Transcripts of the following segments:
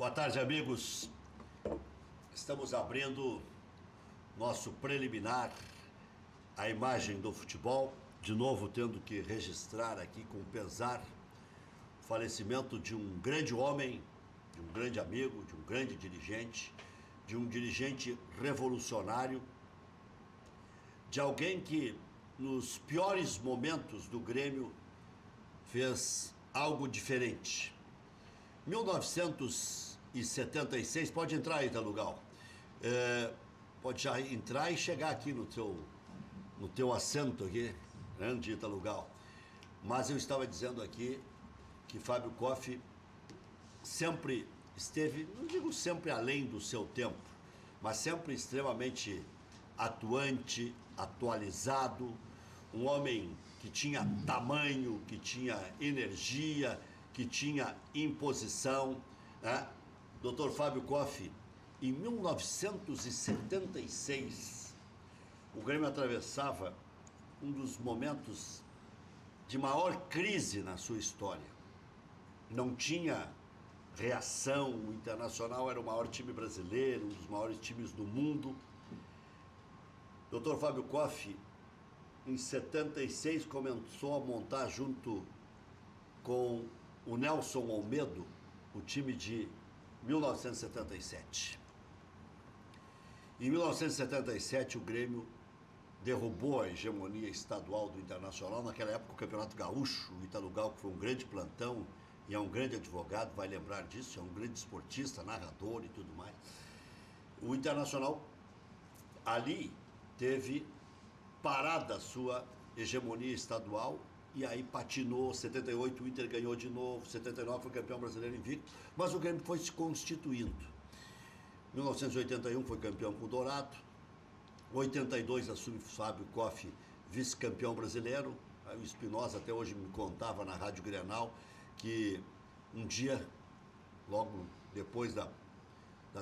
Boa tarde, amigos. Estamos abrindo nosso preliminar à imagem do futebol. De novo, tendo que registrar aqui com pesar o falecimento de um grande homem, de um grande amigo, de um grande dirigente, de um dirigente revolucionário, de alguém que nos piores momentos do Grêmio fez algo diferente. 1976, pode entrar aí, Talugal. Pode já entrar e chegar aqui no teu assento aqui, grande Talugal. Mas eu estava dizendo aqui que Fábio Koff sempre esteve, não digo sempre além do seu tempo, mas sempre extremamente atuante, atualizado, um homem que tinha tamanho, que tinha energia, que tinha imposição, né? Dr. Fábio Koff, em 1976, o Grêmio atravessava um dos momentos de maior crise na sua história. Não tinha reação, o Internacional era o maior time brasileiro, um dos maiores times do mundo. Dr. Fábio Koff, em 76, começou a montar junto com o Nelson Almedo o time de 1977. Em 1977, o Grêmio derrubou a hegemonia estadual do Internacional. Naquela época, o Campeonato Gaúcho, o Italugal, que foi um grande plantão e é um grande advogado, vai lembrar disso, é um grande esportista, narrador e tudo mais. O Internacional ali teve parada a sua hegemonia estadual e aí patinou. 78 o Inter ganhou de novo, 79 foi campeão brasileiro invicto, mas o Grêmio foi se constituindo. 1981 foi campeão com o Dourado, 82 assume Fábio Koff vice-campeão brasileiro. Aí o Espinosa até hoje me contava na Rádio Grenal que um dia, logo depois da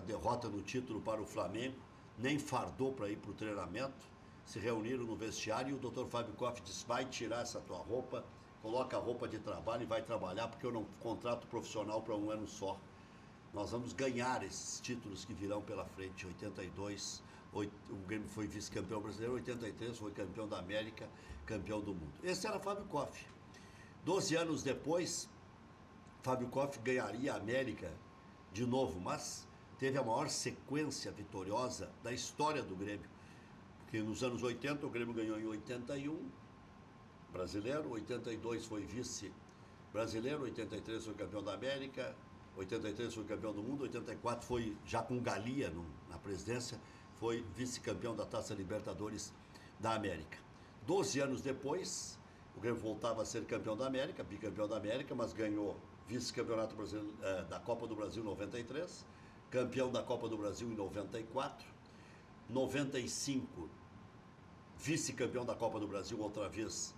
derrota no título para o Flamengo, nem fardou para ir para o treinamento, se reuniram no vestiário e o Dr. Fábio Koff disse: vai tirar essa tua roupa, coloca a roupa de trabalho e vai trabalhar, porque eu não contrato profissional para um ano só. Nós vamos ganhar esses títulos que virão pela frente. 82, o Grêmio foi vice-campeão brasileiro, 83 foi campeão da América, campeão do mundo. Esse era Fábio Koff. 12 anos depois, Fábio Koff ganharia a América de novo, mas teve a maior sequência vitoriosa da história do Grêmio. Porque nos anos 80 o Grêmio ganhou em 81, brasileiro, 82 foi vice-brasileiro, 83 foi campeão da América, 83 foi campeão do mundo, 84 foi, já com Galia na presidência, foi vice-campeão da Taça Libertadores da América. 12 anos depois, o Grêmio voltava a ser campeão da América, bicampeão da América, mas ganhou vice-campeonato da Copa do Brasil em 93, campeão da Copa do Brasil em 94, 95, vice-campeão da Copa do Brasil, outra vez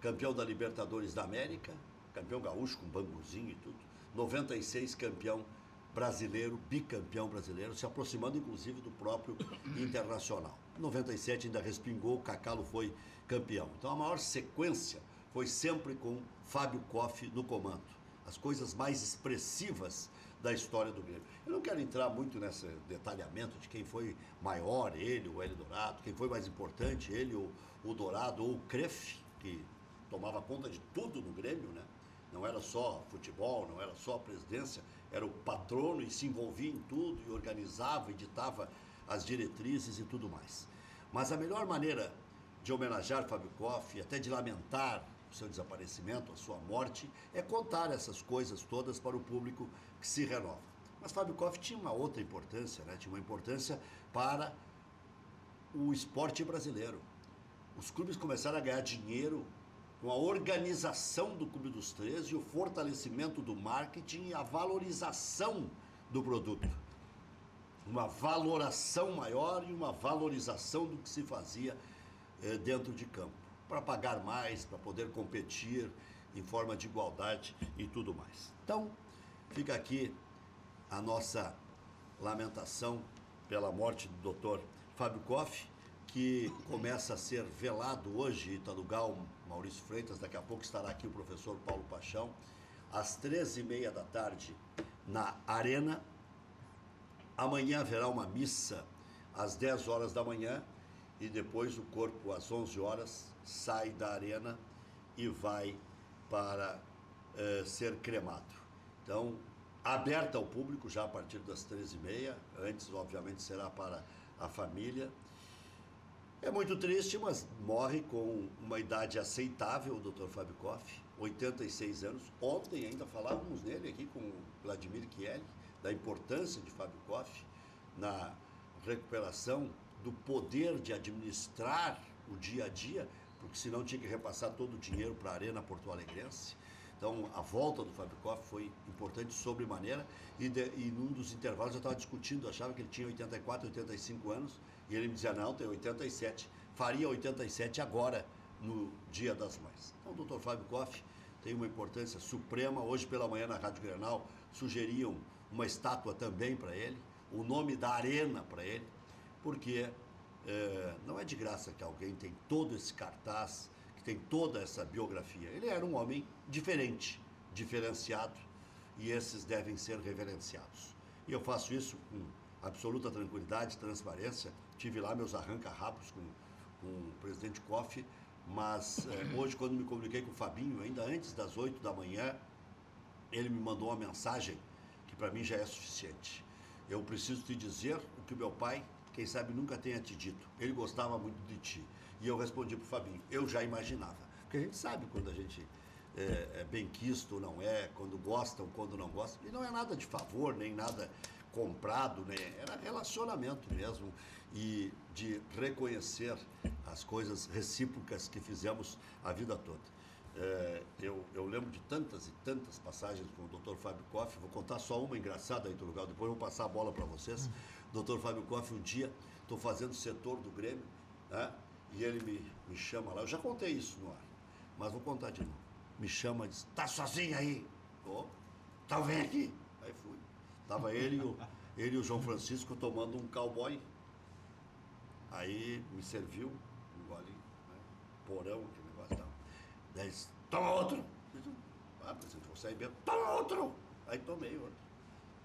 campeão da Libertadores da América, campeão gaúcho com banguzinho e tudo. 96, campeão brasileiro, bicampeão brasileiro, se aproximando inclusive do próprio Internacional. 97 ainda respingou, o Cacalo foi campeão. Então a maior sequência foi sempre com Fábio Koff no comando. As coisas mais expressivas da história do Grêmio. Eu não quero entrar muito nesse detalhamento de quem foi maior, ele ou o Hélio Dourado, quem foi mais importante, ele ou o Dourado ou o Cref, que tomava conta de tudo no Grêmio, né? Não era só futebol, não era só a presidência, era o patrono e se envolvia em tudo e organizava, editava as diretrizes e tudo mais. Mas a melhor maneira de homenagear Fábio Koff, até de lamentar o seu desaparecimento, a sua morte, é contar essas coisas todas para o público que se renova. Mas Fábio Koff tinha uma outra importância, né? Tinha uma importância para o esporte brasileiro. Os clubes começaram a ganhar dinheiro com a organização do Clube dos 13 e o fortalecimento do marketing e a valorização do produto. Uma valoração maior e uma valorização do que se fazia dentro de campo, para pagar mais, para poder competir em forma de igualdade e tudo mais. Então, fica aqui a nossa lamentação pela morte do Dr. Fábio Koff, que começa a ser velado hoje, Italugal, Maurício Freitas, daqui a pouco estará aqui o professor Paulo Paixão, às 13h30 da tarde, na Arena, Amanhã haverá uma missa às 10 horas da manhã e depois o corpo, às 11 horas, sai da arena e vai para ser cremado. Então, aberta ao público já a partir das 13h30, antes, obviamente, será para a família. É muito triste, mas morre com uma idade aceitável o Dr. Fábio Koff, 86 anos. Ontem ainda falávamos nele aqui com o Vladimir Chieli, da importância de Fábio Koff na recuperação do poder de administrar o dia a dia, porque senão tinha que repassar todo o dinheiro para a Arena Porto Alegrense. Então, a volta do Fábio Koff foi importante sobremaneira e num dos intervalos eu estava discutindo, achava que ele tinha 84, 85 anos e ele me dizia, não, tem 87, faria 87 agora, no Dia das Mães. Então, o Dr. Fábio Koff tem uma importância suprema. Hoje pela manhã na Rádio Grenal sugeriam uma estátua também para ele, o nome da arena para ele, porque não é de graça que alguém tem todo esse cartaz, que tem toda essa biografia. Ele era um homem diferente, diferenciado, e esses devem ser reverenciados. E eu faço isso com absoluta tranquilidade, transparência. Tive lá meus arranca-rabos com o presidente Koff, mas hoje, quando me comuniquei com o Fabinho, ainda antes das 8 da manhã, ele me mandou uma mensagem que para mim já é suficiente. Eu preciso te dizer o que meu pai, quem sabe, nunca tenha te dito. Ele gostava muito de ti. E eu respondi para o Fabinho, eu já imaginava. Porque a gente sabe quando a gente é benquisto ou não é, quando gosta ou quando não gosta. E não é nada de favor, nem nada comprado, né? Era relacionamento mesmo e de reconhecer as coisas recíprocas que fizemos a vida toda. Eu lembro de tantas e tantas passagens com o Dr. Fábio Koff. Vou contar só uma engraçada aí do lugar, depois eu vou passar a bola para vocês. Dr. Fábio Koff, um dia, estou fazendo setor do Grêmio, né? E ele me chama lá, eu já contei isso no ar, mas vou contar de novo. Me chama e diz, tá sozinho aí? Então vem aqui. Aí fui. Tava ele e o João Francisco tomando um cowboy. Aí me serviu um golinho, né? Porão, aquele negócio e tal. Daí disse, toma outro. Presidente, vou sair mesmo. Toma outro. Aí tomei outro.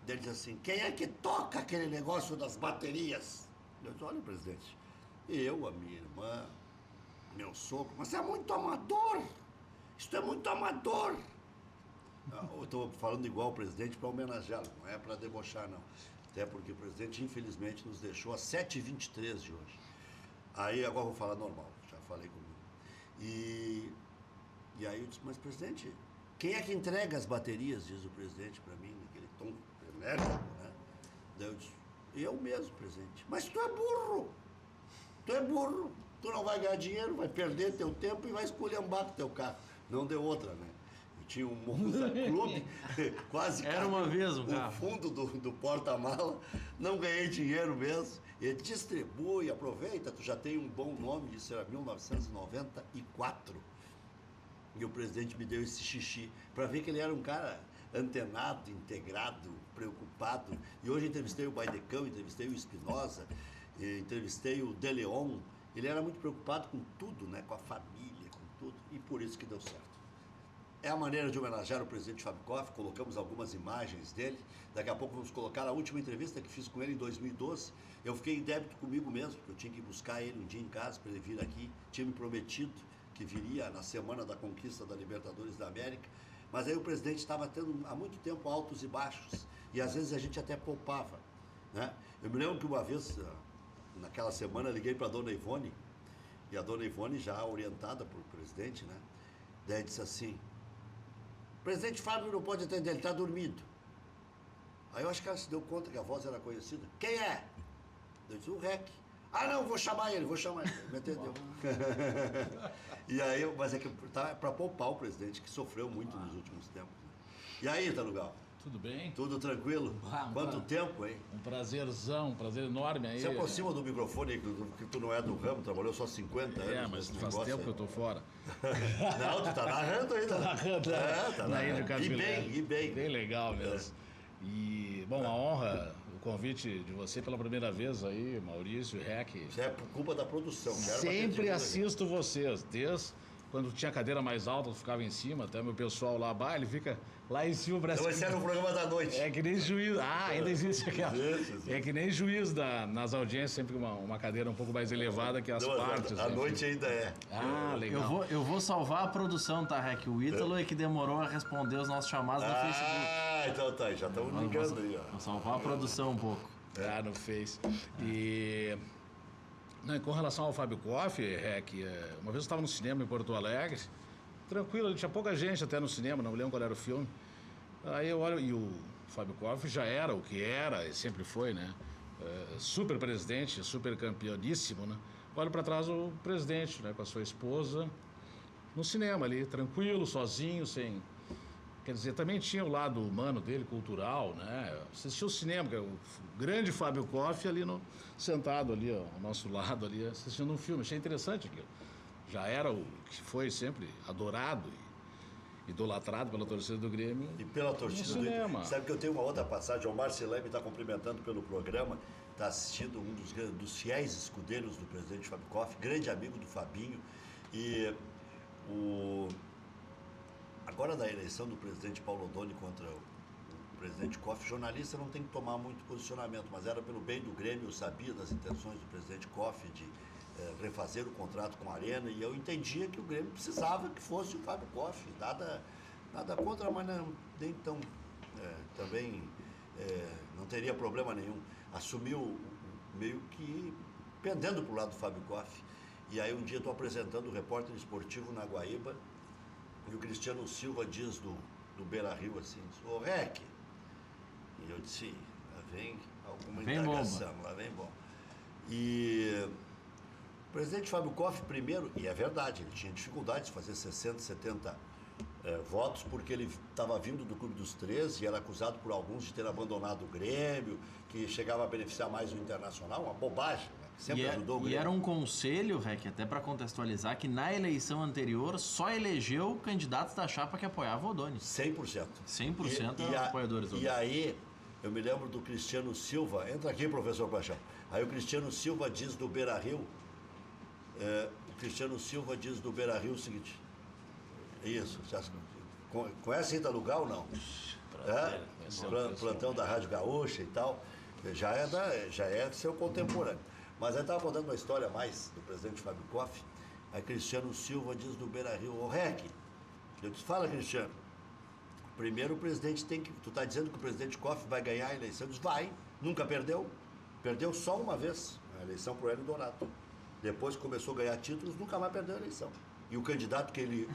Daí ele disse assim, quem é que toca aquele negócio das baterias? Eu disse, olha, presidente, eu, a minha irmã, meu sogro, mas é muito amador. Isso é muito amador. Eu estou falando igual o presidente para homenageá-lo, não é para debochar, não. Até porque o presidente, infelizmente, nos deixou às 7h23 de hoje. Aí agora vou falar normal, já falei comigo. E aí eu disse, mas presidente, quem é que entrega as baterias, diz o presidente para mim, naquele tom enérgico, né? Daí eu disse, eu mesmo, presidente. Mas tu é burro. Tu é burro. Tu não vai ganhar dinheiro, vai perder teu tempo e vai esculhambar com teu carro. Não deu outra, né? Eu tinha um Monza Clube, quase era uma vez um carro. O fundo do porta-mala, não ganhei dinheiro mesmo. Ele distribui, aproveita, tu já tem um bom nome, isso era 1994. E o presidente me deu esse xixi, para ver que ele era um cara antenado, integrado, preocupado. E hoje entrevistei o Baidecão, entrevistei o Espinosa, entrevistei o De Leon. Ele era muito preocupado com tudo, né? Com a família, com tudo, e por isso que deu certo. É a maneira de homenagear o presidente Fábio Koff, colocamos algumas imagens dele, daqui a pouco vamos colocar a última entrevista que fiz com ele em 2012, eu fiquei em débito comigo mesmo, porque eu tinha que buscar ele um dia em casa para ele vir aqui, tinha me prometido que viria na semana da conquista da Libertadores da América, mas aí o presidente estava tendo há muito tempo altos e baixos, e às vezes a gente até poupava, né? Eu me lembro que uma vez, naquela semana, liguei para a dona Ivone, e a dona Ivone, já orientada por presidente, né? Daí disse assim, presidente Fábio não pode atender, ele está dormindo. Aí eu acho que ela se deu conta que a voz era conhecida. Quem é? Eu disse, o REC. Ah, não, vou chamar ele. Me atendeu. E aí, mas é que tá para poupar o presidente, que sofreu muito nos últimos tempos. E aí, Talugal? Tudo bem? Tudo tranquilo? Quanto tempo, hein? Um prazerzão, um prazer enorme aí. Se aproxima do microfone aí, que tu não é do ramo, trabalhou só 50 anos. Mas faz tempo que eu tô fora. Não, tu tá narrando ainda. Tô narrando. Tá na Ilha Capilé. E bem. Bem legal mesmo. E, bom, a honra, o convite de você pela primeira vez aí, Maurício, REC. Isso é por culpa da produção. Sempre assisto vocês, desde quando tinha cadeira mais alta, tu ficava em cima, até meu pessoal lá, ele fica lá em cima, parece Então, esse era o programa da noite. É que nem juiz. Ainda existe aquela. Isso. É que nem juiz nas audiências, sempre uma cadeira um pouco mais elevada que as partes. A noite ainda é. Legal. Eu vou salvar a produção, tá, Rec? O Ítalo é que demorou a responder os nossos chamados no Facebook. Então tá, já estamos ligando aí, ó. Vou salvar a produção um pouco. No Face. E com relação ao Fábio Koff, Rec, uma vez eu estava no cinema em Porto Alegre, tranquilo, tinha pouca gente até no cinema, não me lembro qual era o filme. Aí eu olho, e o Fábio Koff já era o que era, e sempre foi, né? Super presidente, super campeoníssimo, né? Olho para trás o presidente, né, com a sua esposa, no cinema ali, tranquilo, sozinho, sem... Quer dizer, também tinha o lado humano dele, cultural, né? Assistia o cinema, que é o grande Fábio Koff ali sentado ali, ó, ao nosso lado ali, assistindo um filme. Achei interessante aquilo. Já era o que foi sempre adorado e idolatrado pela torcida do Grêmio. E pela torcida do Grêmio. Sabe que eu tenho uma outra passagem, o Marcelo me está cumprimentando pelo programa, está assistindo um dos fiéis escudeiros do presidente Fábio Koff, grande amigo do Fabinho. E agora, na eleição do presidente Paulo Odoni contra o presidente Koff, jornalista não tem que tomar muito posicionamento, mas era pelo bem do Grêmio, eu sabia das intenções do presidente Koff de refazer o contrato com a Arena, e eu entendia que o Grêmio precisava que fosse o Fábio Koff, nada contra, mas não, nem tão, também não teria problema nenhum. Assumiu meio que pendendo para o lado do Fábio Koff. E aí um dia estou apresentando o repórter esportivo na Guaíba, e o Cristiano Silva diz do Beira-Rio assim, ô Rec, e eu disse, lá vem alguma indagação, lá vem bom. E o presidente Fábio Koff primeiro, e é verdade, ele tinha dificuldade de fazer 60, 70 votos, porque ele estava vindo do Clube dos 13 e era acusado por alguns de ter abandonado o Grêmio, que chegava a beneficiar mais o Internacional, uma bobagem, né? Sempre ajudou o Grêmio. E era um conselho, Rec, até para contextualizar, que na eleição anterior só elegeu candidatos da chapa que apoiava o Odoni. 100%. 100% eram apoiadores do Odoni. E aí, eu me lembro do Cristiano Silva, entra aqui, professor Paixão. Aí o Cristiano Silva diz do Beira-Rio, o seguinte, isso, conhece Rita Lugal, não? Plantão da Rádio Gaúcha e tal, já é seu contemporâneo. Mas aí estava contando uma história mais do presidente Fábio Koff, aí Cristiano Silva diz do Beira-Rio, ô Rec, eu disse, fala Cristiano, primeiro o presidente tem que, tu está dizendo que o presidente Koff vai ganhar a eleição? Eu disse, vai, nunca perdeu só uma vez, a eleição para o Hélio Dourado. Depois que começou a ganhar títulos, nunca mais perdeu a eleição. E o candidato que ele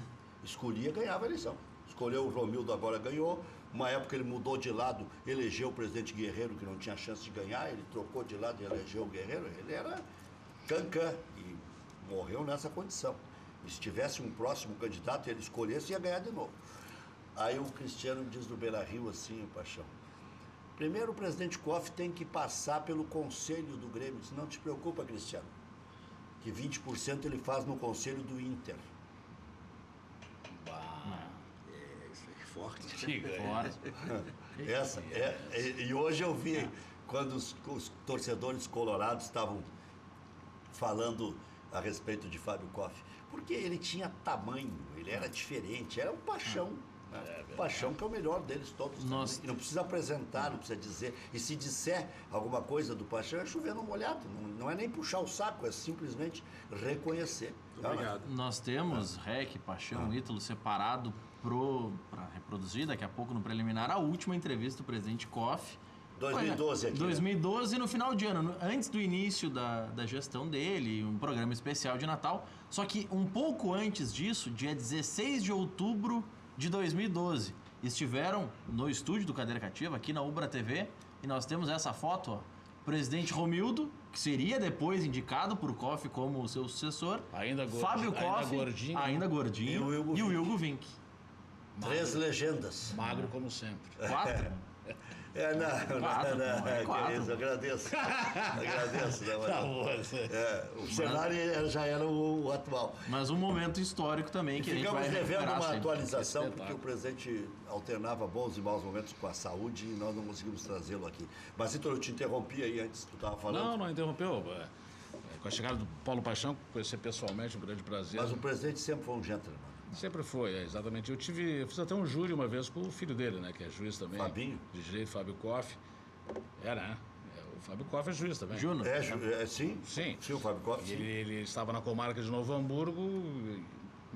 escolhia ganhava a eleição. Escolheu o Romildo, agora ganhou. Uma época ele mudou de lado, elegeu o presidente Guerreiro, que não tinha chance de ganhar, ele trocou de lado e elegeu o Guerreiro. Ele era cancã e morreu nessa condição. E se tivesse um próximo candidato e ele escolhesse, ia ganhar de novo. Aí o Cristiano diz do Beira-Rio assim, Paixão, primeiro o presidente Koff tem que passar pelo conselho do Grêmio. Disse, não te preocupa, Cristiano, que 20% ele faz no conselho do Inter. Forte. E hoje eu vi quando os torcedores colorados estavam falando a respeito de Fábio Koff, porque ele tinha tamanho, ele era diferente, era um Paixão. Paixão que é o melhor deles todos. E não precisa apresentar, não precisa dizer. E se disser alguma coisa do Paixão, é chover no molhado. Não é nem puxar o saco, é simplesmente reconhecer. Obrigado. Nós temos Rec, Paixão, Ítalo separado para reproduzir daqui a pouco no preliminar a última entrevista do presidente Koff. 2012 aqui. 2012, no final de ano, antes do início da gestão dele, um programa especial de Natal. Só que um pouco antes disso, dia 16 de outubro de 2012, estiveram no estúdio do Cadeira Cativa, aqui na Ubra TV, e nós temos essa foto, ó. Presidente Romildo, que seria depois indicado por Koff como o seu sucessor. Fábio Koff, ainda gordinho, e o Hugo Vinck. 3 legendas. Magro como sempre. 4? Querido, agradeço. O cenário já era o atual. Mas um momento histórico também que a gente vai ficamos devendo uma sempre. atualização, porque o presidente alternava bons e maus momentos com a saúde e nós não conseguimos trazê-lo aqui. Mas, então, eu te interrompi aí antes, tu estava falando. Não interrompeu. Com a chegada do Paulo Paixão, conhecer pessoalmente, um grande prazer. Mas o presidente sempre foi um gentleman. Sempre foi, exatamente. Eu fiz até um júri uma vez com o filho dele, né? Que é juiz também. Fabinho? De direito, Fábio Koff. Né? O Fábio Koff é juiz também. Júnior? Sim? Sim. Sim, o Fábio Koff, sim. Ele estava na comarca de Novo Hamburgo,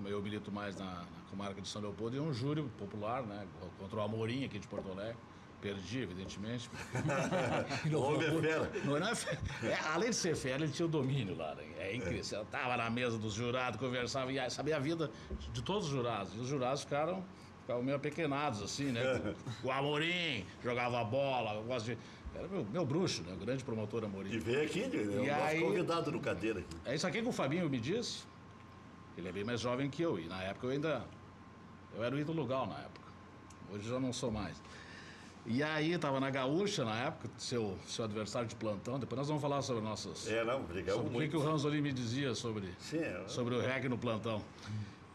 eu milito mais na comarca de São Leopoldo, e um júri popular, né? Contra o Amorim, aqui de Porto Alegre. Perdi, evidentemente. O homem é fera. Não é fera. Além de ser fera, ele tinha o domínio lá. Né? É incrível. Você estava na mesa dos jurados, conversava e sabia a vida de todos os jurados. E os jurados ficaram meio apequenados, assim, né? O Amorim jogava bola, eu gosto de... Era meu bruxo, né? O grande promotor Amorim. E veio aqui, nosso convidado no cadeira aqui. É isso aqui que o Fabinho me disse. Ele é bem mais jovem que eu. E na época eu era o ídolo Gal na época. Hoje já não sou mais. E aí, estava na Gaúcha na época, seu adversário de plantão. Depois nós vamos falar sobre nossas... Brigamos sobre muito. O que o Ranzolin me dizia sobre o REC no plantão.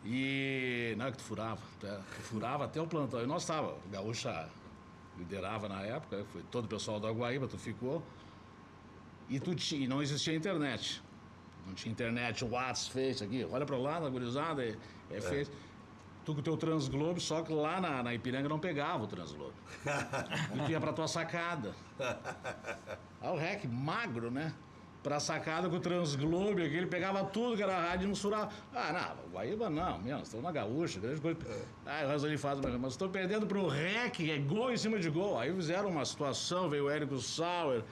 E... Não, que tu furava. Tu furava até o plantão. E nós estávamos. Gaúcha liderava na época, foi todo o pessoal da Guaíba, tu ficou. E não existia internet. Não tinha internet, o WhatsApp, Face aqui. Olha para lá, na gurizada, Face. Tu com o teu Transglobe, só que lá na Ipiranga não pegava o Transglobe. E tu ia pra tua sacada. Aí o REC, magro, né? Pra sacada com o Transglobe aqui, ele pegava tudo que era rádio e não surava. Não, Guaíba não, mesmo, estamos na Gaúcha, grande coisa. O Ranzolin faz, mas estou perdendo pro REC, é gol em cima de gol. Aí fizeram uma situação, veio o Érico Sauer,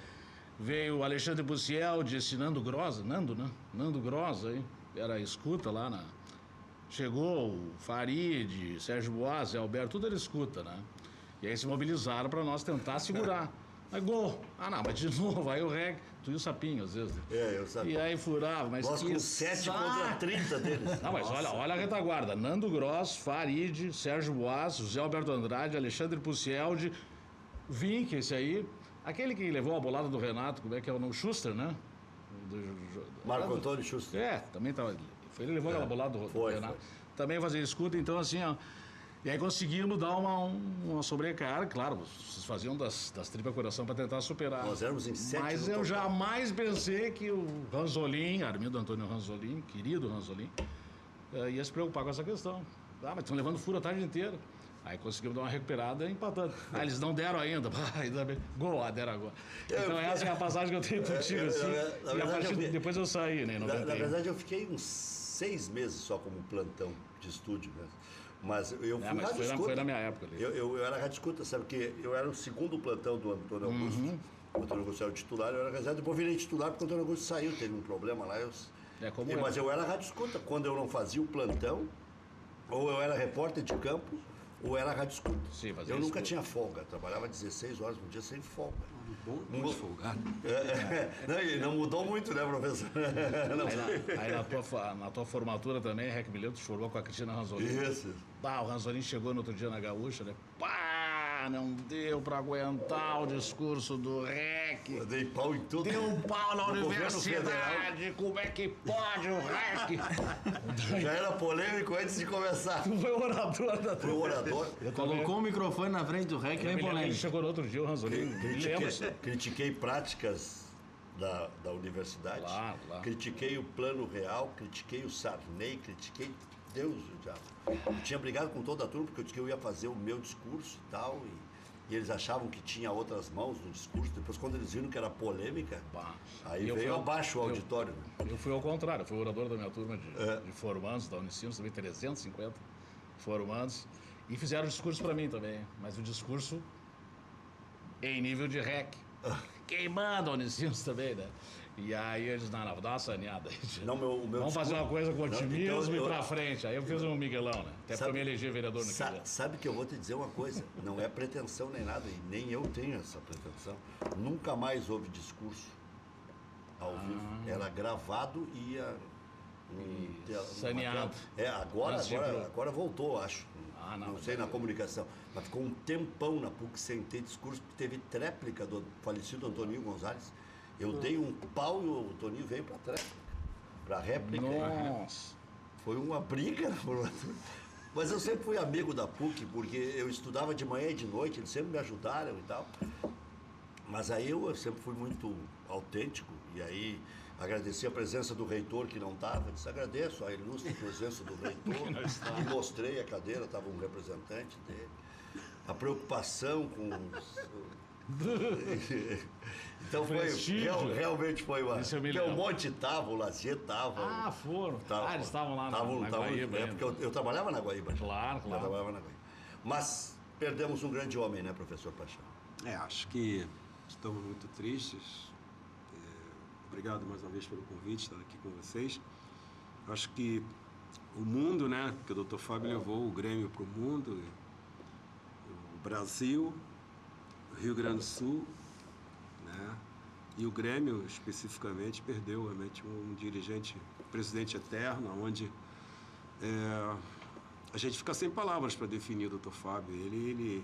veio o Alexandre Bussiel, disse Nando Grossa, né? Nando Grossa, aí, era escuta lá na... Chegou o Farid, Sérgio Boas, Alberto, tudo ele escuta, né? E aí se mobilizaram para nós tentar segurar. Mas gol. Mas de novo, aí o REC, tu e o Sapinho, às vezes. Eu sabia. E aí furava, mas nós com 7 contra 30 deles. Não, mas olha a retaguarda. Nando Gross, Farid, Sérgio Boas, José Alberto Andrade, Alexandre Pucieldi, Vink, esse aí. Aquele que levou a bolada do Renato, como é que é o nome? Schuster, né? Marco Antônio Schuster. Também estava... Ele levou aquela bolada do Renato. Também fazia escuta, então assim, ó. E aí conseguimos dar uma sobrecarga, claro, vocês faziam das tripas coração para tentar superar. Nós éramos em 7 Mas eu jamais pensei que o Ranzolin, Armindo Antônio Ranzolin, querido Ranzolin, ia se preocupar com essa questão. Mas estão levando furo a tarde inteira. Aí conseguimos dar uma recuperada empatando. Eles não deram ainda. Ainda bem. Gol, deram agora. Então essa é a passagem que eu tenho contigo, assim. E a partir depois eu saí, né? Na verdade, eu fiquei uns 6 meses só como plantão de estúdio, né? Mas eu fui rádio escuta. Foi na minha época ali. Eu era rádio escuta, sabe? Porque eu era o segundo plantão do Antônio Augusto. O Antônio Augusto era o titular, eu era reserva. Depois virei titular porque o Antônio Augusto saiu, teve um problema lá. Mas eu era rádio escuta. Quando eu não fazia o plantão, ou eu era repórter de campo, ou era rádio escuta. Sim, eu nunca tinha folga, trabalhava 16 horas por dia sem folga. Muito folgado. Não mudou muito, né, professor? Aí na tua formatura também, REC Mileu, tu chorou com a Cristina Ranzolin. Isso. O Ranzolin chegou no outro dia na Gaúcha, né? Não deu pra aguentar o discurso do REC. Eu dei pau em tudo. Deu um pau na universidade. Como é que pode o REC? Já era polêmico antes de começar. Tu foi o orador da... Foi o orador. Colocou o microfone na frente do REC, nem polêmico. Ele chegou no outro dia, o Ranzolin. Critiquei práticas da universidade. Claro. Critiquei o Plano Real, critiquei o Sarney, critiquei Deus o diabo. Eu tinha brigado com toda a turma porque eu disse que eu ia fazer o meu discurso e tal, e eles achavam que tinha outras mãos no discurso. Depois, quando eles viram que era polêmica, aí veio abaixo o auditório. Eu fui ao contrário, eu fui orador da minha turma de formandos da Unicinos, também 350 formandos, e fizeram o discurso para mim também, mas o discurso em nível de REC. Quem manda a Unicinos também, né? E aí eles, não, vou dar uma saneada. Vamos fazer uma coisa com otimismo e pra frente. Aí eu fiz um Miguelão, né? Até pra me eleger vereador naquele ano. Sabe que eu vou te dizer uma coisa? Não é pretensão nem nada, e nem eu tenho essa pretensão. Nunca mais houve discurso ao vivo. Era gravado e ia... saneado. Agora voltou, acho. Não sei, na comunicação. Mas ficou um tempão na PUC sem ter discurso, porque teve tréplica do falecido Antoninho Gonzalez. Eu dei um pau e o Toninho veio para trás, para réplica. Nossa! Foi uma briga. Mas eu sempre fui amigo da PUC, porque eu estudava de manhã e de noite, eles sempre me ajudaram e tal. Mas aí eu sempre fui muito autêntico, e aí Agradeci a presença do reitor que não estava, disse, agradeço a ilustre presença do reitor, e mostrei a cadeira, estava um representante dele. A preocupação com então realmente foi uma. Porque o Monte estava, o Lazier estava. Ah, foram. Eles estavam lá na Guaíba. Porque eu trabalhava na Guaíba. Claro. Eu trabalhava na Guaíba. Mas perdemos um grande homem, né, professor Paixão? Acho que estamos muito tristes. Obrigado mais uma vez pelo convite, estar aqui com vocês. Acho que o mundo, né, que o Dr. Fábio levou o Grêmio para o mundo, o Brasil, o Rio Grande do Sul, né, e o Grêmio especificamente perdeu realmente um dirigente, presidente eterno, onde a gente fica sem palavras para definir o Dr. Fábio. Ele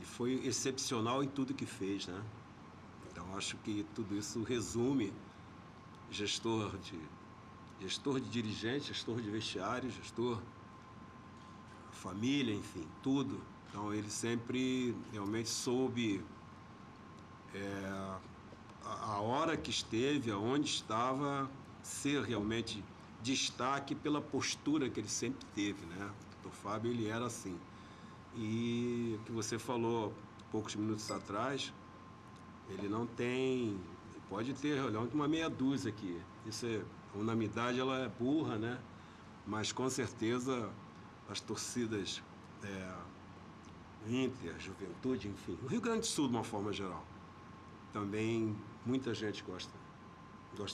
foi excepcional em tudo que fez, né? Então acho que tudo isso resume gestor de dirigente, gestor de vestiário, gestor família, enfim, tudo. Então ele sempre realmente soube a hora que esteve, aonde estava, ser realmente destaque pela postura que ele sempre teve, né? O Dr. Fábio, ele era assim. E o que você falou poucos minutos atrás, ele não tem, pode ter, olha, uma meia dúzia aqui. Isso a unanimidade, ela é burra, né? Mas com certeza as torcidas Inter, Juventude, enfim, o Rio Grande do Sul de uma forma geral, também muita gente gosta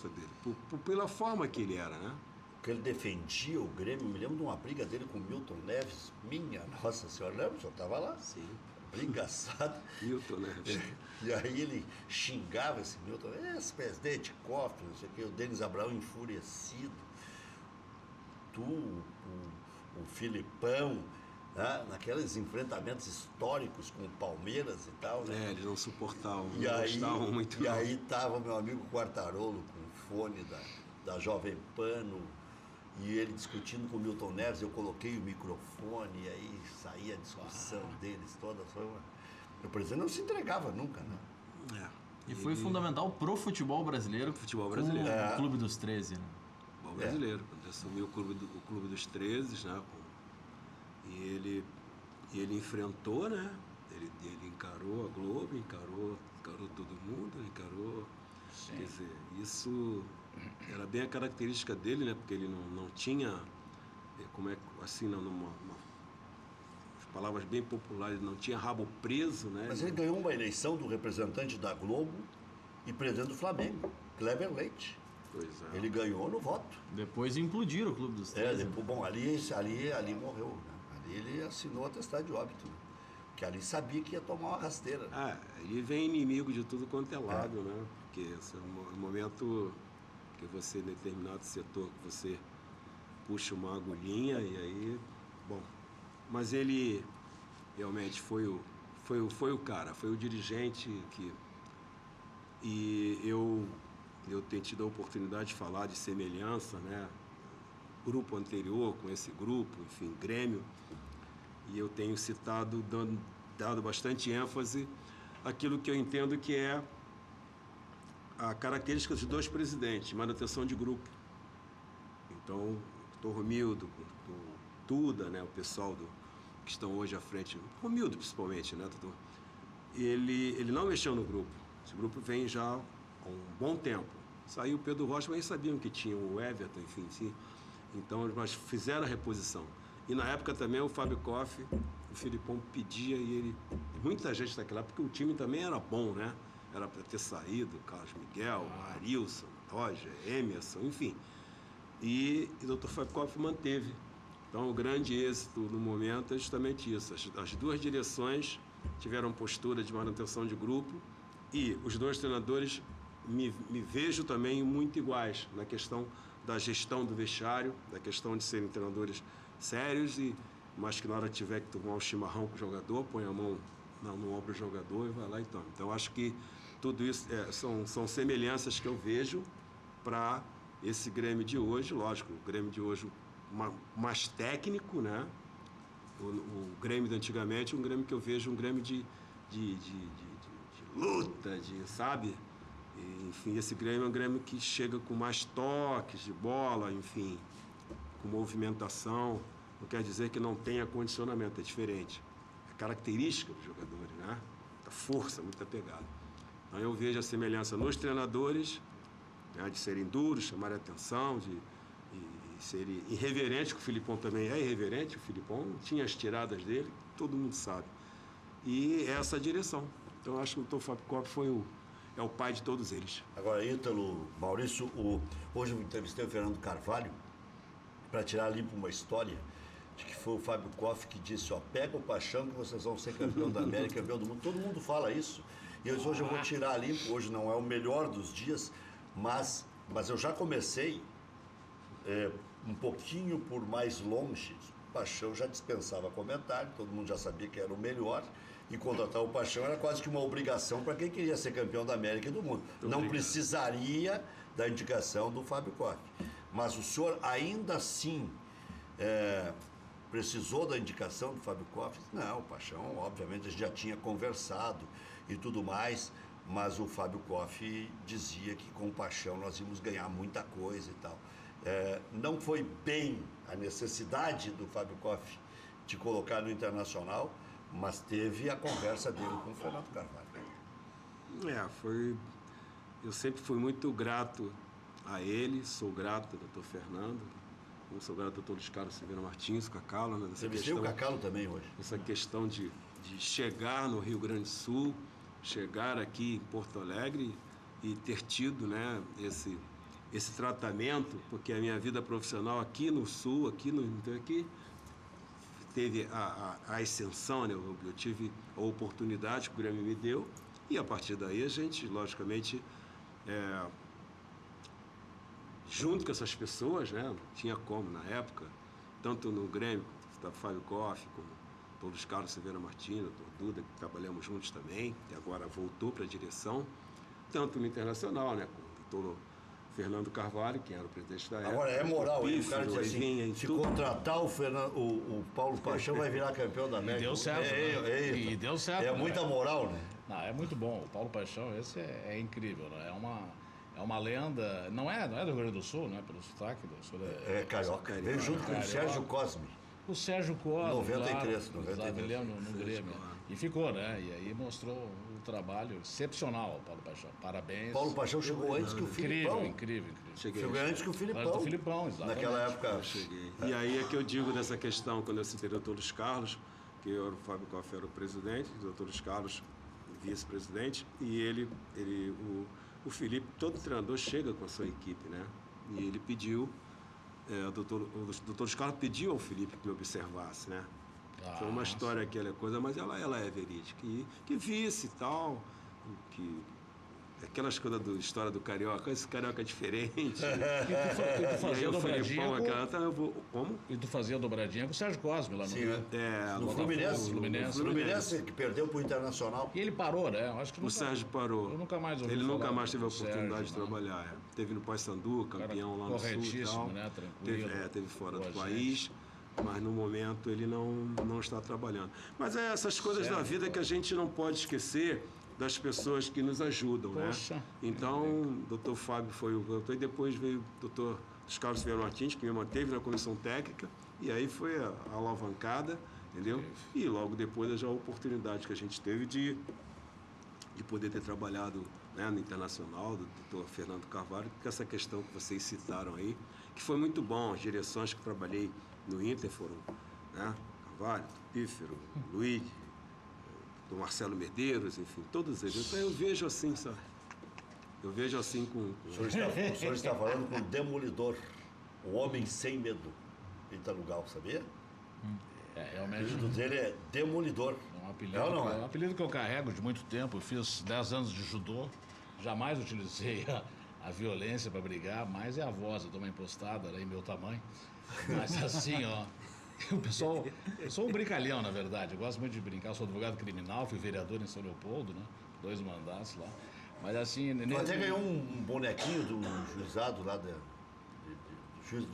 dele, pela forma que ele era, né? Que ele defendia o Grêmio, me lembro de uma briga dele com o Milton Neves, minha Nossa Senhora, lembra? O senhor estava lá? Sim. Briga assada. Milton Neves. E aí ele xingava esse Milton, esse presidente cofre, não sei o quê, o Denis Abraão enfurecido, o Filipão, né? Naqueles enfrentamentos históricos com o Palmeiras e tal, né? Eles não suportavam, não gostavam muito. E aí estava meu amigo Quartarolo com o fone da Jovem Pano, e ele discutindo com o Milton Neves, eu coloquei o microfone, e aí saía a discussão deles toda. O presidente não se entregava nunca, né? E foi fundamental pro futebol brasileiro. Futebol brasileiro. O Clube dos 13, né? Futebol brasileiro. Quando assumiu o Clube dos 13, né? E ele enfrentou, né? Ele encarou a Globo, encarou todo mundo, encarou... Sim. Quer dizer, isso era bem a característica dele, né? Porque ele não tinha, como é assim, numa palavras bem populares, não tinha rabo preso, né? Mas ele ganhou uma eleição do representante da Globo e presidente do Flamengo, Cleber Leite. Pois é. Ele ganhou no voto. Depois implodiram o Clube dos 13. Bom, ali morreu, né? Ali ele assinou o atestado de óbito, né? Porque ali sabia que ia tomar uma rasteira. Ele vem inimigo de tudo quanto é lado, né? Porque esse é um momento que você, em determinado setor, que você puxa uma agulhinha e aí, bom. Mas ele realmente foi o cara, foi o dirigente que... E eu tenho tido a oportunidade de falar de semelhança, né? Grupo anterior com esse grupo, enfim, Grêmio. E eu tenho citado, dado bastante ênfase àquilo que eu entendo que é a característica dos dois presidentes, manutenção de grupo. Então, o Dr. Romildo, o Tuda, né, o pessoal que estão hoje à frente, Romildo principalmente, né, doutor? Ele não mexeu no grupo. Esse grupo vem já há um bom tempo. Saiu o Pedro Rocha, mas eles sabiam que tinha o Everton, enfim, sim. Então, mas fizeram a reposição. E na época também o Fábio Koff, o Filipão pedia e muita gente naquela época, porque o time também era bom, né? Era para ter saído, Carlos Miguel, Arilson, Roger, Emerson, enfim. E o Dr. Fábio Koff manteve. Então o grande êxito no momento é justamente isso. As duas direções tiveram postura de manutenção de grupo e os dois treinadores me vejo também muito iguais na questão da gestão do vestiário, da questão de serem treinadores sérios, mas que na hora tiver que tomar um chimarrão com o jogador, põe a mão no ombro do jogador e vai lá e toma. Então, acho que tudo isso são semelhanças que eu vejo para esse Grêmio de hoje. Lógico, o Grêmio de hoje mais técnico, né? O Grêmio de antigamente, um Grêmio que eu vejo um Grêmio de luta, sabe? E, enfim, esse Grêmio é um Grêmio que chega com mais toques de bola, enfim, com movimentação. Não quer dizer que não tenha condicionamento, é diferente. É característica dos jogadores, né? Muita força, muita pegada. Então eu vejo a semelhança nos treinadores, né, de serem duros, chamarem atenção, de serem irreverentes, que o Filipão também é irreverente, o Filipão tinha as tiradas dele, todo mundo sabe. E essa a direção. Então eu acho que o Dr. Fábio Koff é o pai de todos eles. Agora, Ítalo, Maurício, hoje eu entrevistei o Fernando Carvalho para tirar limpo uma história de que foi o Fábio Koff que disse, ó, pega o paixão que vocês vão ser campeão da América, campeão do mundo. Todo mundo fala isso. E hoje eu vou tirar limpo. Hoje não é o melhor dos dias, mas eu já comecei um pouquinho por mais longe. O Paixão já dispensava comentário, todo mundo já sabia que era o melhor. E contratar o Paixão era quase que uma obrigação para quem queria ser campeão da América e do mundo. Não precisaria da indicação do Fábio Koff. Mas o senhor ainda assim precisou da indicação do Fábio Koff? Não, o Paixão, obviamente, a gente já tinha conversado e tudo mais, mas o Fábio Koff dizia que com o Paixão nós íamos ganhar muita coisa e tal. Não foi bem a necessidade do Fábio Koff de colocar no Internacional, mas teve a conversa dele com o Fernando Carvalho. Eu sempre fui muito grato a ele, sou grato ao doutor Fernando, como sou grato ao doutor Luiz Carlos Silveira Martins, o Cacalo, né? Você vestiu o Cacalo também hoje. Essa questão de chegar no Rio Grande do Sul, chegar aqui em Porto Alegre e ter tido, né, esse tratamento, porque a minha vida profissional aqui no Sul, aqui teve a ascensão, né? Eu tive a oportunidade que o Grêmio me deu e a partir daí a gente, logicamente, junto com essas pessoas, né? Não tinha como na época, tanto no Grêmio, da Fábio Koff, como todos os Carlos Silveira Martins, o Duda, que trabalhamos juntos também, e agora voltou para a direção, tanto no Internacional, né? Com o doutor Fernando Carvalho, que era o presidente da época. Agora é moral, hein? O cara diz assim, se contratar o Paulo Paixão vai virar campeão da América. E deu certo, E deu certo. É muita moral, né? Não, é muito bom. O Paulo Paixão, esse é incrível, né? É uma lenda, não é do Rio Grande do Sul, né? Pelo sotaque do Sul. É carioca. Veio junto com o Sérgio Cosme. O Sérgio Cosme, 93. Ele no Grêmio. E ficou, né? E aí mostrou um trabalho excepcional ao Paulo Paixão. Parabéns. Paulo Paixão chegou antes que o Filipão. Incrível. Chegou antes que o Filipão. Antes do Filipão, exatamente. Naquela época. Eu cheguei. E aí é que eu digo dessa questão, quando eu citei o doutor Luiz Carlos, que o Fábio Koff era o presidente, o doutor Luiz Carlos vice-presidente, e o Felipe, todo treinador chega com a sua equipe, né? E ele pediu, o doutor Luiz Carlos pediu ao Felipe que me observasse, né? Foi uma história, aquela coisa, mas ela é verídica. Que visse e tal, que aquelas coisas da história do Carioca, esse Carioca é diferente. E tu fazia dobradinha Como? E tu fazia dobradinha com o Sérgio Cosme lá no Sim, no Fluminense, que perdeu para o Internacional. E ele parou, né? Acho que o Sérgio parou. Eu nunca mais ouvi Ele falar nunca mais teve a do oportunidade de Sérgio, trabalhar. Teve no Paysandu, campeão lá no Sul. Corretíssimo, né? Tranquilo. Teve fora do país. Mas no momento ele não está trabalhando. Mas é essas coisas da vida que a gente não pode esquecer das pessoas que nos ajudam, Poxa, né? Então, o doutor Fábio foi o doutor, e depois veio o doutor Carlos Silveira Martins, que me manteve na comissão técnica, e aí foi a alavancada, entendeu? E logo depois já a oportunidade que a gente teve de poder ter trabalhado, né, no Internacional, do doutor Fernando Carvalho, com essa questão que vocês citaram aí, que foi muito bom. As direções que eu trabalhei no Inter foram, né, Carvalho, Pífero, Luiz, do Marcelo Medeiros, enfim, todos eles. Então eu vejo assim, sabe? Eu vejo assim com... O senhor está falando com o Demolidor, o homem sem medo, Ítalo Gal, sabia? Realmente. O apelido dele é Demolidor. É um apelido que eu carrego de muito tempo. Eu fiz 10 anos de judô, jamais utilizei a violência para brigar, mas é a voz, eu dou uma impostada em meu tamanho. Mas assim, ó, o pessoal... Eu sou um brincalhão, na verdade. Eu gosto muito de brincar. Eu sou advogado criminal, fui vereador em São Leopoldo, né? 2 mandatos lá. Mas assim... Tu até ganhou um bonequinho do juizado lá do juiz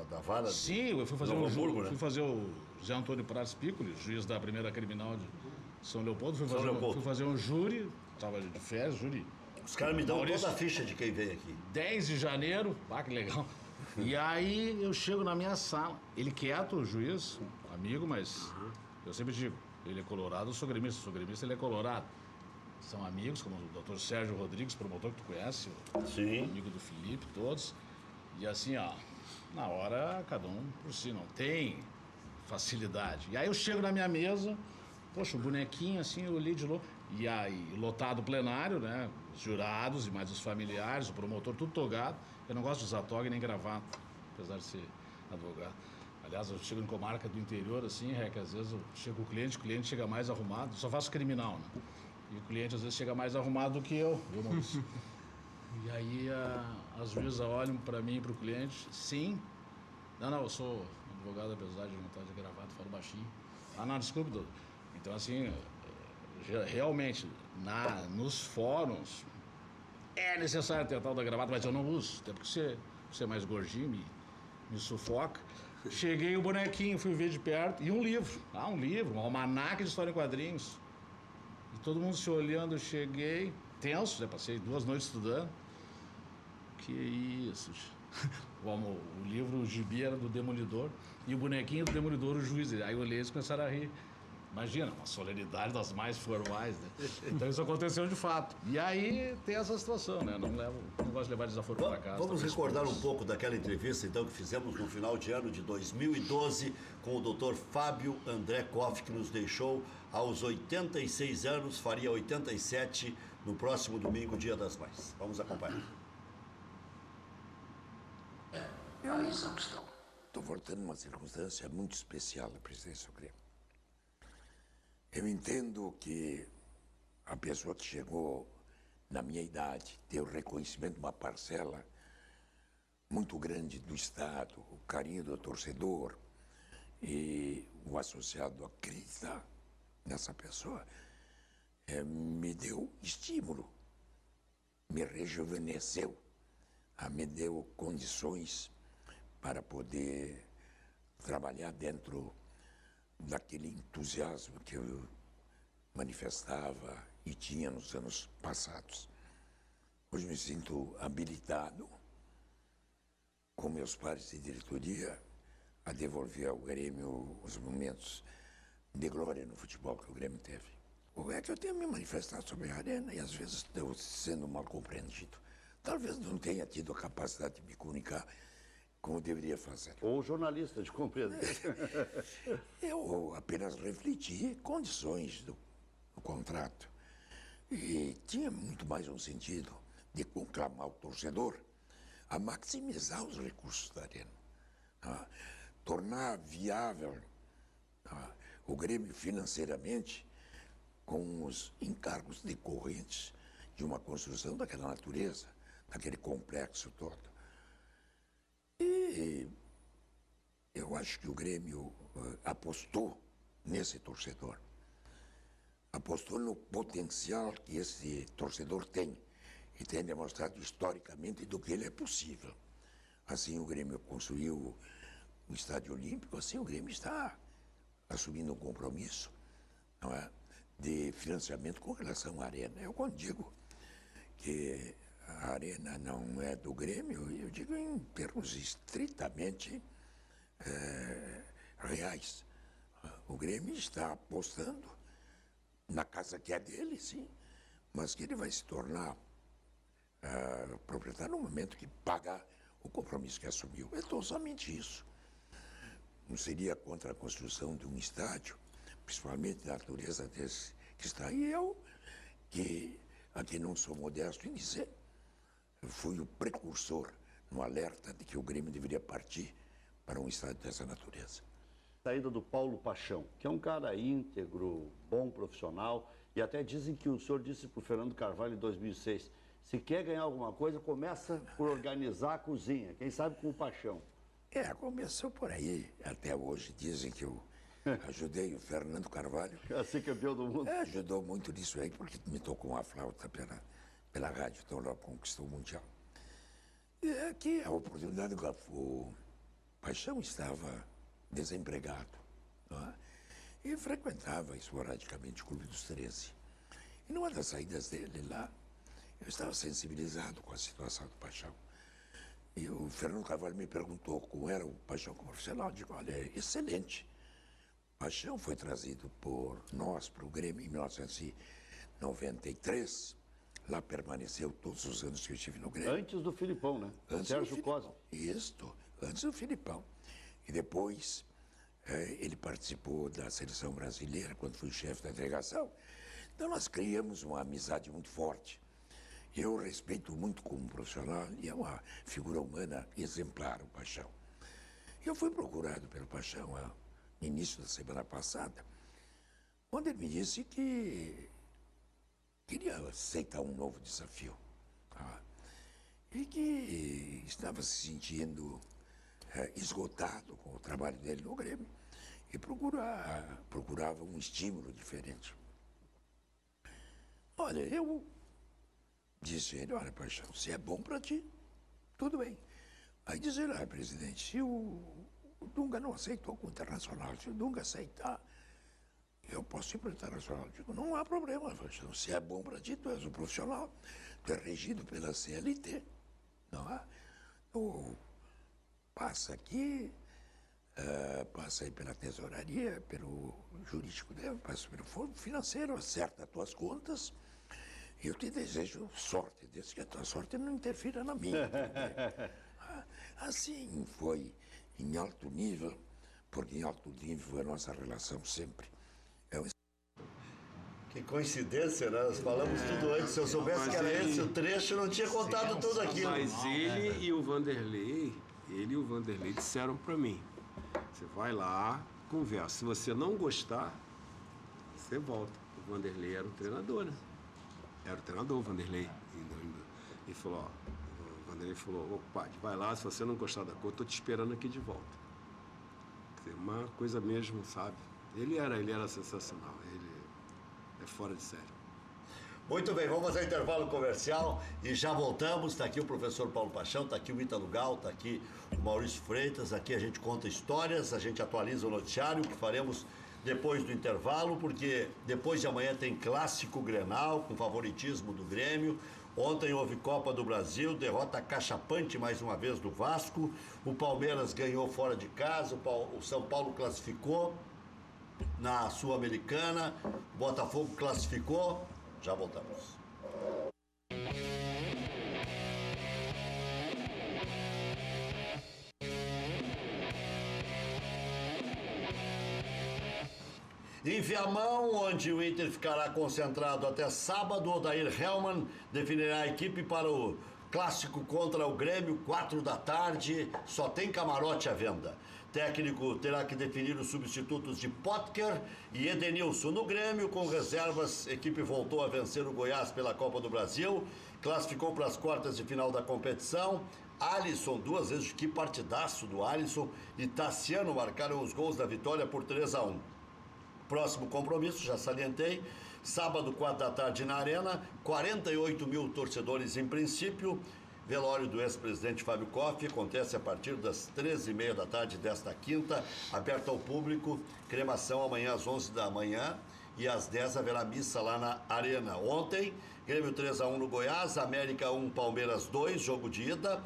da vara. Sim, eu fui fazer fui fazer o José Antônio Prats Piccoli, juiz da primeira criminal de São Leopoldo. Fui fazer um júri estava de férias, Júlio. Os caras me dão Maurício. toda a ficha de quem vem aqui. 10 de janeiro, que legal. E aí eu chego na minha sala, ele quieto, o juiz, amigo, mas eu sempre digo, ele é colorado, eu sou gremista, ele é colorado. São amigos, como o doutor Sérgio Rodrigues, promotor que tu conhece, Sim. amigo do Felipe, todos. E assim, ó, na hora, cada um por si, não tem facilidade. E aí eu chego na minha mesa, poxa, o bonequinho assim, eu olhei de novo. E aí, lotado o plenário, né? Os jurados e mais os familiares, o promotor, tudo togado. Eu não gosto de usar toga nem gravata, apesar de ser advogado. Aliás, eu chego em comarca do interior, assim, que às vezes eu chego com o cliente chega mais arrumado. Eu só faço criminal, né? E o cliente às vezes chega mais arrumado do que eu, viu, Maurício? E aí as juízas olham para mim e para o cliente, sim. Não, eu sou advogado, apesar de não estar de gravata, falo baixinho. Não, desculpe, doutor. Então, assim, realmente, nos fóruns, é necessário ter a tal da gravata, mas eu não uso, até porque você é mais gordinho, me sufoca. Cheguei o bonequinho, fui ver de perto, e um livro, um almanaque de história em quadrinhos. E todo mundo se olhando, eu cheguei, tenso, já passei 2 noites estudando. Que isso, o livro, o gibi era do Demolidor, e o bonequinho do Demolidor, o juiz. Aí eu olhei e eles começaram a rir. Imagina, uma solenidade das mais formais, né? Então isso aconteceu de fato. E aí tem essa situação, né? Não gosto de levar desaforo para casa. Vamos recordar um pouco daquela entrevista, então, que fizemos no final de ano de 2012 com o Dr. Fábio André Koff, que nos deixou aos 86 anos, faria 87 no próximo domingo, Dia das Mães. Vamos acompanhar. Estou voltando numa circunstância muito especial da presidência do Grêmio. Eu entendo que a pessoa que chegou na minha idade ter o reconhecimento de uma parcela muito grande do Estado, o carinho do torcedor e o associado acreditar nessa pessoa, me deu estímulo, me rejuvenesceu, me deu condições para poder trabalhar dentro daquele entusiasmo que eu manifestava e tinha nos anos passados. Hoje me sinto habilitado, com meus pares de diretoria, a devolver ao Grêmio os momentos de glória no futebol que o Grêmio teve. É que eu tenho me manifestado sobre a Arena e às vezes estou sendo mal compreendido. Talvez não tenha tido a capacidade de me comunicar como deveria fazer. Ou jornalista de compreender. Eu apenas refleti condições do contrato. E tinha muito mais um sentido de conclamar o torcedor a maximizar os recursos da Arena. Tornar viável o Grêmio financeiramente com os encargos decorrentes de uma construção daquela natureza, daquele complexo todo. E eu acho que o Grêmio apostou nesse torcedor. Apostou no potencial que esse torcedor tem e tem demonstrado historicamente do que ele é possível. Assim o Grêmio construiu o Estádio Olímpico, assim o Grêmio está assumindo um compromisso, não é, de financiamento com relação à Arena. Eu quando digo que a Arena não é do Grêmio, eu digo em termos estritamente reais. O Grêmio está apostando na casa que é dele, sim, mas que ele vai se tornar proprietário no momento que pagar o compromisso que assumiu. É tão somente isso. Não seria contra a construção de um estádio, principalmente da natureza desse que está aí. Eu, que aqui não sou modesto em dizer, fui o precursor no alerta de que o Grêmio deveria partir para um estádio dessa natureza. Saída do Paulo Paixão, que é um cara íntegro, bom profissional, e até dizem que o senhor disse para o Fernando Carvalho em 2006, se quer ganhar alguma coisa, começa por organizar a cozinha, quem sabe com o Paixão. Começou por aí. Até hoje dizem que eu ajudei o Fernando Carvalho. A ser campeão do mundo. Ajudou muito nisso aí, porque me tocou uma flauta pela rádio, então logo conquistou o Mundial. E aqui a oportunidade, o Paixão estava desempregado, não é? E frequentava esporadicamente o Clube dos 13. E numa das saídas dele lá, eu estava sensibilizado com a situação do Paixão. E o Fernando Carvalho me perguntou como era o Paixão como profissional. Eu digo, olha, é excelente. Paixão foi trazido por nós para o Grêmio em 1993. Lá permaneceu todos os anos que eu estive no Grêmio. Antes do Filipão, né? Antes Sérgio do Cosme. Isto, antes do Filipão. E depois ele participou da seleção brasileira quando fui chefe da delegação. Então nós criamos uma amizade muito forte. Eu respeito muito como profissional e é uma figura humana exemplar, o Paixão. Eu fui procurado pelo Paixão no início da semana passada, quando ele me disse que queria aceitar um novo desafio. Tá? E que estava se sentindo esgotado com o trabalho dele no Grêmio e procurava um estímulo diferente. Olha, eu disse a ele, olha, Paixão, se é bom para ti, tudo bem. Aí disse ele, presidente, se o Dunga não aceitou com o Internacional, se o Dunga aceitar, eu posso ir para o Internacional. Eu digo, não há problema, Paixão, se é bom para ti, tu és um profissional, tu é regido pela CLT, não há? Tu passa aqui, passa aí pela tesouraria, pelo jurídico dele, passa pelo fundo financeiro, acerta as tuas contas. Eu te desejo sorte, desde que a tua sorte não interfira na minha. Assim foi em alto nível, porque em alto nível foi a nossa relação sempre. Que coincidência, né? Nós falamos tudo antes. Se eu soubesse que era esse o trecho, eu não tinha contado tudo aquilo. Mas ele e o Vanderlei disseram para mim, você vai lá, conversa. Se você não gostar, você volta. O Vanderlei era o treinador, né? Era o treinador, o Vanderlei. Ele falou, o Vanderlei falou, pai, vai lá, se você não gostar da cor, eu tô te esperando aqui de volta. Quer dizer, uma coisa mesmo, sabe? Ele era sensacional, ele é fora de série. Muito bem, vamos fazer intervalo comercial e já voltamos. Está aqui o professor Paulo Paixão, está aqui o Ítalo Gal, está aqui o Maurício Freitas. Aqui a gente conta histórias, a gente atualiza o noticiário que faremos depois do intervalo, porque depois de amanhã tem clássico Grenal, com favoritismo do Grêmio. Ontem houve Copa do Brasil, derrota cachapante mais uma vez do Vasco. O Palmeiras ganhou fora de casa, o São Paulo classificou na Sul-Americana, o Botafogo classificou. Já voltamos. Em Viamão, onde o Inter ficará concentrado até sábado, Odair Hellmann definirá a equipe para o clássico contra o Grêmio, 4 da tarde, só tem camarote à venda. Técnico terá que definir os substitutos de Potker e Edenilson. No Grêmio, com reservas, a equipe voltou a vencer o Goiás pela Copa do Brasil, classificou para as quartas de final da competição. Alisson, 2 vezes, que partidaço do Alisson, e Tassiano marcaram os gols da vitória por 3-1. Próximo compromisso, já salientei, sábado, 4 da tarde na Arena, 48 mil torcedores em princípio. Velório do ex-presidente Fábio Koff acontece a partir das 13h30 da tarde desta quinta, aberto ao público. Cremação amanhã às 11 da manhã e às 10 haverá missa lá na Arena. Ontem, Grêmio 3-1 no Goiás, América 1, Palmeiras 2, jogo de ida.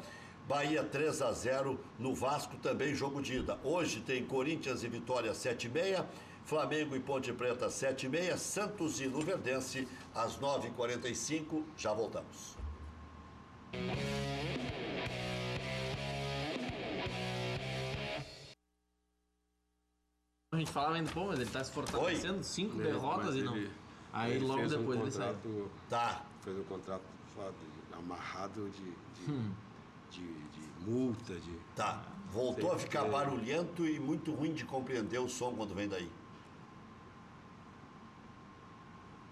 Bahia 3-0 no Vasco, também jogo de ida. Hoje tem Corinthians e Vitória 7h30, Flamengo e Ponte Preta 7h30, Santos e Luverdense às 9h45. Já voltamos. A gente falava ainda, pô, mas ele tá se fortalecendo, 5 derrotas e não. Aí logo depois ele saiu. Tá. Fez um contrato amarrado de multa, de... Tá. Voltou a ficar barulhento e muito ruim de compreender o som quando vem daí.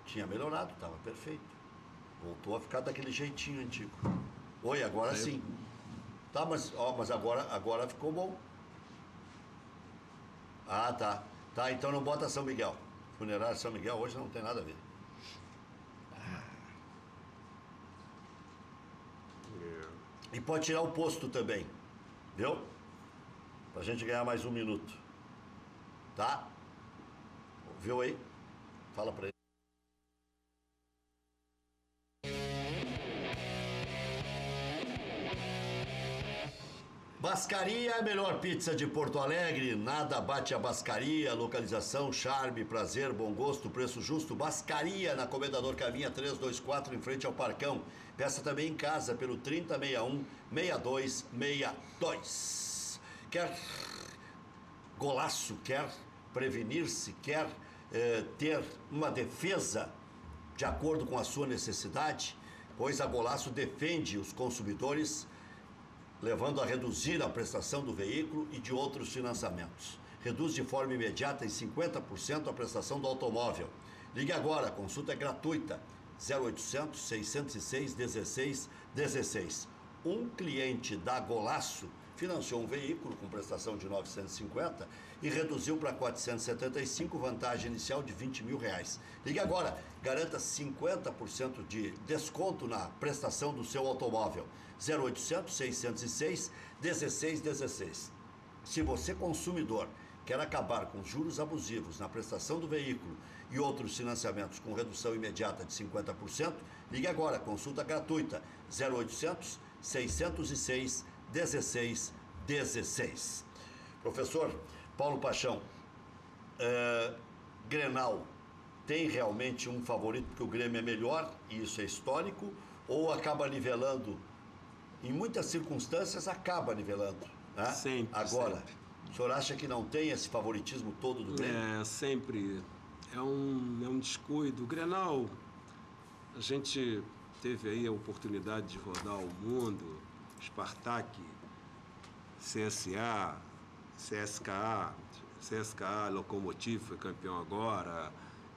Tinha melhorado, estava perfeito. Voltou a ficar daquele jeitinho antigo. Oi, agora sim. Tá, mas agora ficou bom. Ah, tá. Tá, então não bota São Miguel. Funerário São Miguel hoje não tem nada a ver. E pode tirar o posto também. Viu? Pra gente ganhar mais 1 minuto. Tá? Viu aí? Fala pra ele. Bascaria é a melhor pizza de Porto Alegre, nada bate a Bascaria, localização, charme, prazer, bom gosto, preço justo. Bascaria, na Comendador Caminha 324, em frente ao Parcão. Peça também em casa pelo 3061-6262. Quer golaço, quer prevenir-se, quer ter uma defesa de acordo com a sua necessidade? Pois a Golaço defende os consumidores, levando a reduzir a prestação do veículo e de outros financiamentos. Reduz de forma imediata em 50% a prestação do automóvel. Ligue agora, a consulta é gratuita. 0800 606 16 16. Um cliente da Golaço financiou um veículo com prestação de 950 e reduziu para 475, vantagem inicial de R$20 mil. Ligue agora, garanta 50% de desconto na prestação do seu automóvel. 0800 606 16 16. Se você, consumidor, quer acabar com juros abusivos na prestação do veículo e outros financiamentos com redução imediata de 50%, ligue agora, consulta gratuita, 0800 606 16 16. Professor Paulo Paixão, Grenal tem realmente um favorito porque o Grêmio é melhor e isso é histórico, ou acaba nivelando? Em muitas circunstâncias acaba nivelando, né? Sempre. Agora, sempre. O senhor acha que não tem esse favoritismo todo do Grêmio? Sempre. É um descuido. O Grenal, a gente teve aí a oportunidade de rodar o mundo, Spartak, CSA, CSKA, Lokomotiv foi campeão agora,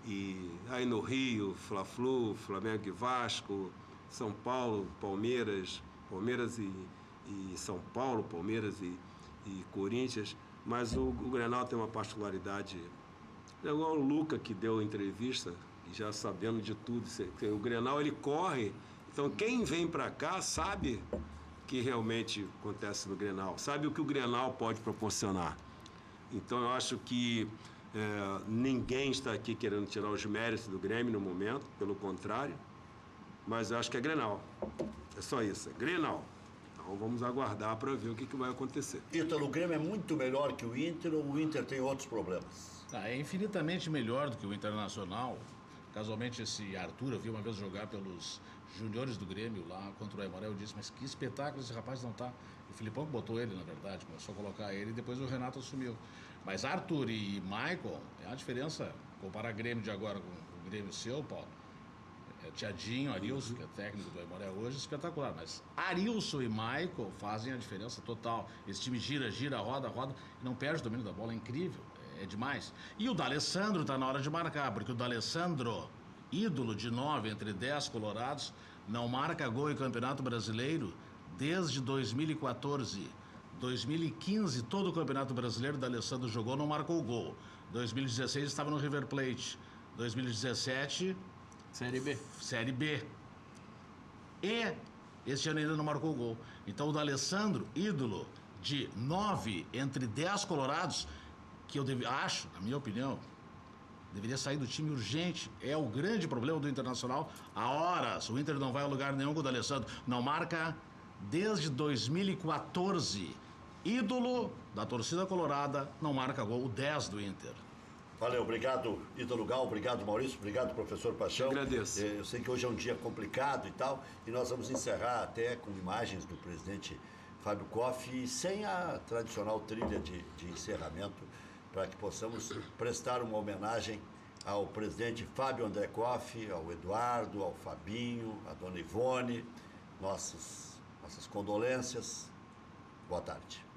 e aí no Rio, Fla-Flu, Flamengo e Vasco, São Paulo, Palmeiras e São Paulo, Palmeiras e Corinthians, mas o Grenal tem uma particularidade. É igual o Luca, que deu entrevista, já sabendo de tudo. O Grenal, ele corre, então quem vem para cá sabe que realmente acontece no Grenal, sabe o que o Grenal pode proporcionar. Então eu acho que ninguém está aqui querendo tirar os méritos do Grêmio no momento, pelo contrário, mas eu acho que é Grenal. É só isso, é Grenal. Então vamos aguardar para ver o que vai acontecer. Ítalo, o Grêmio é muito melhor que o Inter ou o Inter tem outros problemas? É infinitamente melhor do que o Internacional. Casualmente, esse Arthur, eu vi uma vez jogar pelos juniores do Grêmio lá contra o Aimoré. Eu disse, mas que espetáculo esse rapaz não tá. O Filipão que botou ele, na verdade, começou a colocar ele e depois o Renato assumiu. Mas Arthur e Michael, é a diferença. Comparar Grêmio de agora com o Grêmio seu, Paulo. Tiadinho, Arilson, que é técnico do Aimoré hoje, espetacular. Mas Arilson e Michael fazem a diferença total. Esse time gira, roda e não perde o domínio da bola. É incrível. É demais. E o D'Alessandro está na hora de marcar, porque o D'Alessandro, ídolo de 9 entre 10 colorados, não marca gol em Campeonato Brasileiro desde 2014. 2015, todo o Campeonato Brasileiro, o D'Alessandro jogou, não marcou gol. 2016 estava no River Plate. 2017... Série B. E este ano ainda não marcou gol. Então o D'Alessandro, ídolo de 9 entre 10 colorados, que eu acho, na minha opinião, deveria sair do time urgente. É o grande problema do Internacional. Há horas, o Inter não vai a lugar nenhum com o D'Alessandro. Não marca desde 2014. Ídolo da torcida colorada, não marca gol. O 10 do Inter. Valeu, obrigado, Ítalo Gal, obrigado, Maurício, obrigado, professor Paixão. Eu agradeço. Eu sei que hoje é um dia complicado e tal, e nós vamos encerrar até com imagens do presidente Fábio Koff, sem a tradicional trilha de encerramento, para que possamos prestar uma homenagem ao presidente Fábio André Koff, ao Eduardo, ao Fabinho, à dona Ivone, nossas condolências. Boa tarde.